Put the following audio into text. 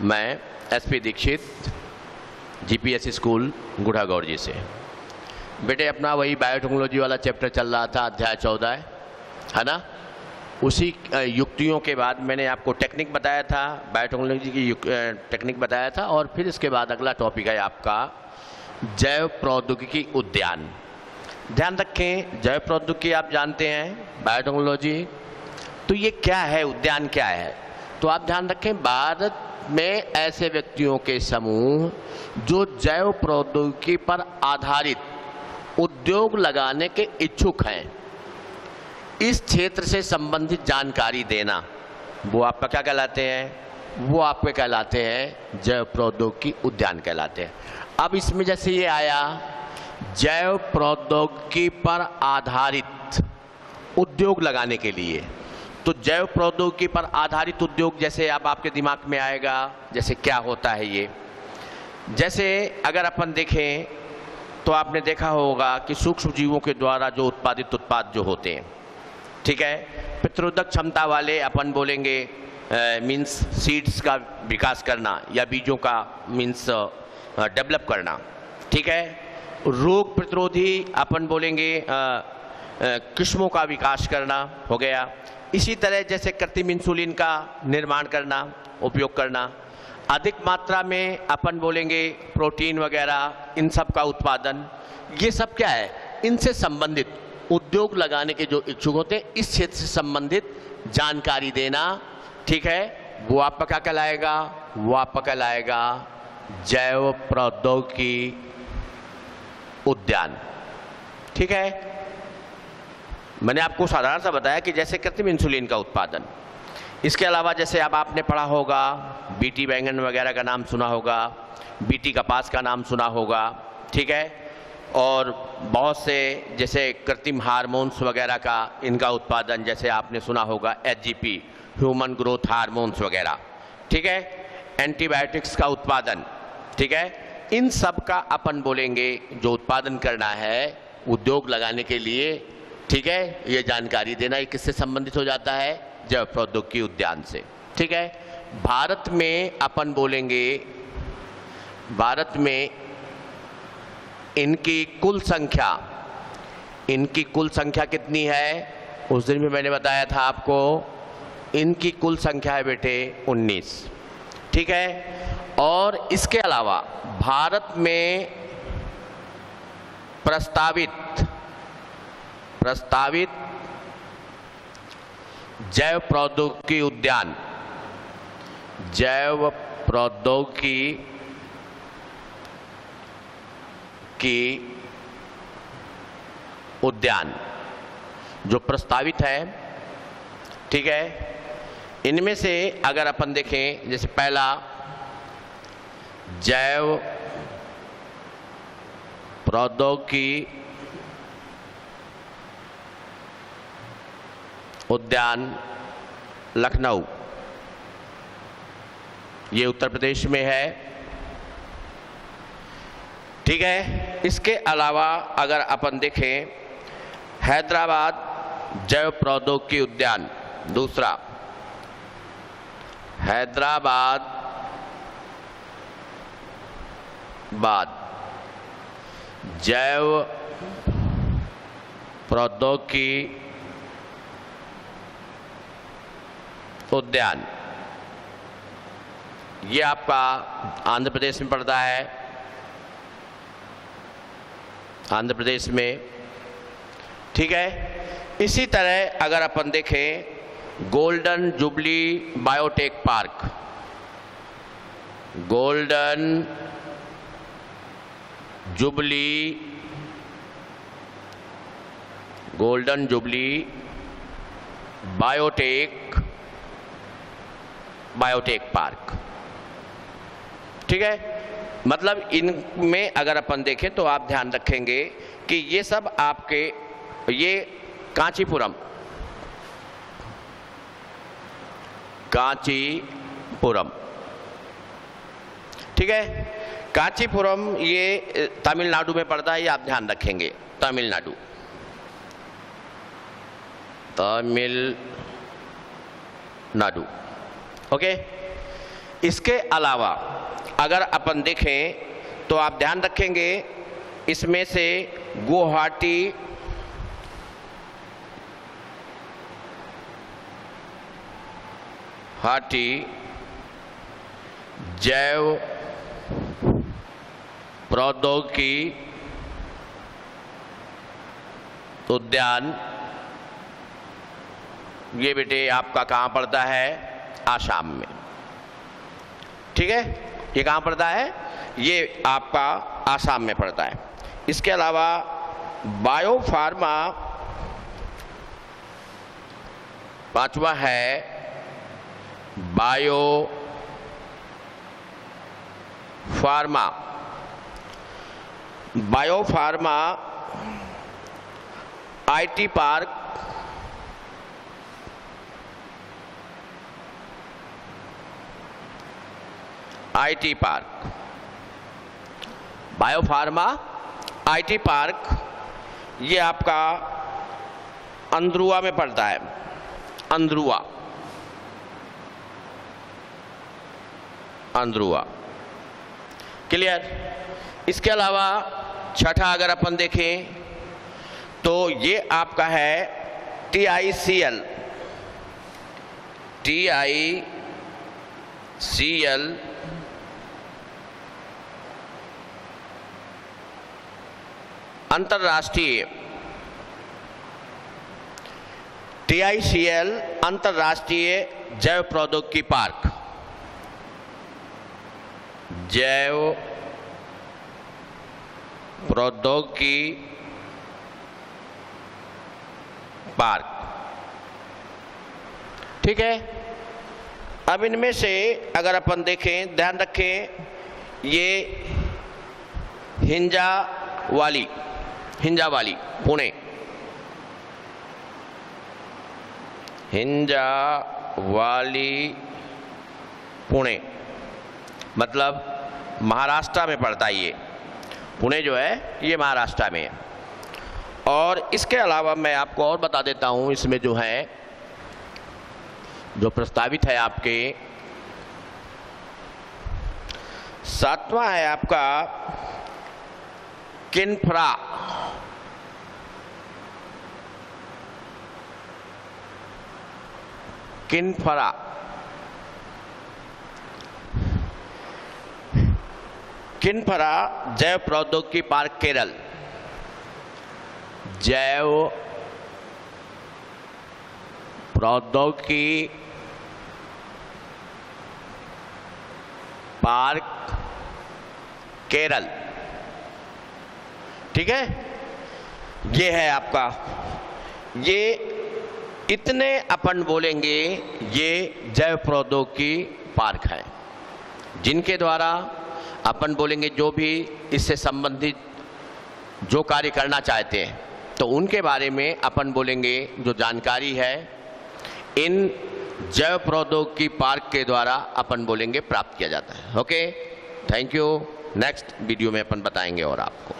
मैं SP Dixit, GPSC school गुढ़ागौर जी से। बेटे अपना वही बायोटेक्नोलॉजी वाला चैप्टर चल रहा था, अध्याय 14 है ना। उसी युक्तियों के बाद मैंने आपको टेक्निक बताया था, बायोटेक्नोलॉजी की टेक्निक बताया था, और फिर इसके बाद अगला टॉपिक है आपका जैव प्रौद्योगिकी उद्यान। ध्यान रखें, जैव प्रौद्योगिकी आप जानते हैं, बायोटेक्नोलॉजी, तो ये क्या है, उद्यान क्या है। तो आप ध्यान रखें, भारत में ऐसे व्यक्तियों के समूह जो जैव प्रौद्योगिकी पर आधारित उद्योग लगाने के इच्छुक हैं, इस क्षेत्र से संबंधित जानकारी देना, वो आपका क्या कहलाते हैं, वो आपके कहलाते हैं जैव प्रौद्योगिकी उद्यान कहलाते हैं। अब इसमें जैसे ये आया जैव प्रौद्योगिकी पर आधारित उद्योग लगाने के लिए, तो जैव प्रौद्योगिकी पर आधारित उद्योग जैसे अब आपके दिमाग में आएगा, जैसे क्या होता है ये। जैसे अगर अपन देखें तो आपने देखा होगा कि सूक्ष्म जीवों के द्वारा जो उत्पादित उत्पाद जो होते हैं, ठीक है, प्रतिरोधक क्षमता वाले अपन बोलेंगे मीन्स सीड्स का विकास करना या बीजों का मीन्स डेवलप करना, ठीक है। रोग प्रतिरोधी अपन बोलेंगे किस्मों का विकास करना हो गया। इसी तरह जैसे कृत्रिम इंसुलिन का निर्माण करना, उपयोग करना, अधिक मात्रा में अपन बोलेंगे प्रोटीन वगैरह, इन सब का उत्पादन, ये सब क्या है, इनसे संबंधित उद्योग लगाने के जो इच्छुक होते हैं, इस क्षेत्र से संबंधित जानकारी देना, ठीक है, वो आपका क्या कहलाएगा, वो आपका कहलाएगा जैव प्रौद्योगिकी उद्यान, ठीक है। मैंने आपको साधारण सा बताया कि जैसे कृत्रिम इंसुलिन का उत्पादन, इसके अलावा जैसे अब आपने पढ़ा होगा बीटी बैंगन वगैरह का नाम सुना होगा, बीटी कपास का नाम सुना होगा, ठीक है, और बहुत से जैसे कृत्रिम हार्मोन्स वगैरह का इनका उत्पादन, जैसे आपने सुना होगा एचजीपी, ह्यूमन ग्रोथ हार्मोन्स वगैरह, ठीक है, एंटीबायोटिक्स का उत्पादन, ठीक है, इन सब का अपन बोलेंगे जो उत्पादन करना है उद्योग लगाने के लिए, ठीक है, ये जानकारी देना, ये किससे संबंधित हो जाता है, जैव प्रौद्योगिकी उद्यान से, ठीक है। भारत में अपन बोलेंगे, भारत में इनकी कुल संख्या कितनी है, उस दिन भी मैंने बताया था आपको, इनकी कुल संख्या है बेटे 19, ठीक है। और इसके अलावा भारत में प्रस्तावित जैव प्रौद्योगिकी उद्यान, जैव प्रौद्योगिकी की उद्यान जो प्रस्तावित है, ठीक है, इनमें से अगर अपन देखें, जैसे पहला जैव प्रौद्योगिकी उद्यान लखनऊ, ये उत्तर प्रदेश में है, ठीक है। इसके अलावा अगर अपन देखें हैदराबाद जैव प्रौद्योगिकी उद्यान, दूसरा हैदराबाद जैव प्रौद्योगिकी उद्यान, ये आपका आंध्र प्रदेश में पड़ता है, आंध्र प्रदेश में, ठीक है। इसी तरह अगर अपन देखें golden jubilee biotech park, golden jubilee biotech park, ठीक है। मतलब इनमें अगर अपन देखें तो आप ध्यान रखेंगे कि ये सब आपके, ये कांचीपुरम, ठीक है, कांचीपुरम ये तमिलनाडु में पड़ता है, ये आप ध्यान रखेंगे, तमिलनाडु, ओके। इसके अलावा अगर अपन देखें तो आप ध्यान रखेंगे इसमें से गुवाहाटी, जैव प्रौद्योगिकी उद्यान, ये बेटे आपका कहाँ पड़ता है? आसाम में। ठीक है, ये कहाँ पड़ता है? ये आपका आसाम में पड़ता है। इसके अलावा बायोफार्मा, पांचवा है biopharma. Biopharma IT park, biopharma IT park, ये आपका अंद्रुआ में पड़ता है। अंद्रुआ क्लियर। इसके अलावा छठा अगर अपन देखें तो ये आपका है TICL, अंतर्राष्ट्रीय, TICL अंतर्राष्ट्रीय जैव प्रौद्योगिकी पार्क, जैव प्रौद्योगिकी पार्क। ठीक है, अब इनमें से अगर अपन देखें, ध्यान रखें, ये हिंजावाली पुणे, हिंजावाली पुणे मतलब महाराष्ट्र में पड़ता है। ये पुणे जो है ये महाराष्ट्र में है। और इसके अलावा मैं आपको और बता देता हूँ, इसमें जो है जो प्रस्तावित है आपके, सातवां है आपका किन्फ्रा, जैव प्रौद्योगिकी पार्क केरल, जैव प्रौद्योगिकी पार्क केरल। ठीक है, ये है आपका, ये इतने अपन बोलेंगे ये जैव प्रौद्योगिकी पार्क है, जिनके द्वारा अपन बोलेंगे जो भी इससे संबंधित जो कार्य करना चाहते हैं तो उनके बारे में अपन बोलेंगे जो जानकारी है इन जैव प्रौद्योगिकी पार्क के द्वारा अपन बोलेंगे प्राप्त किया जाता है। Okay, thank you. Next video में अपन बताएंगे और आपको।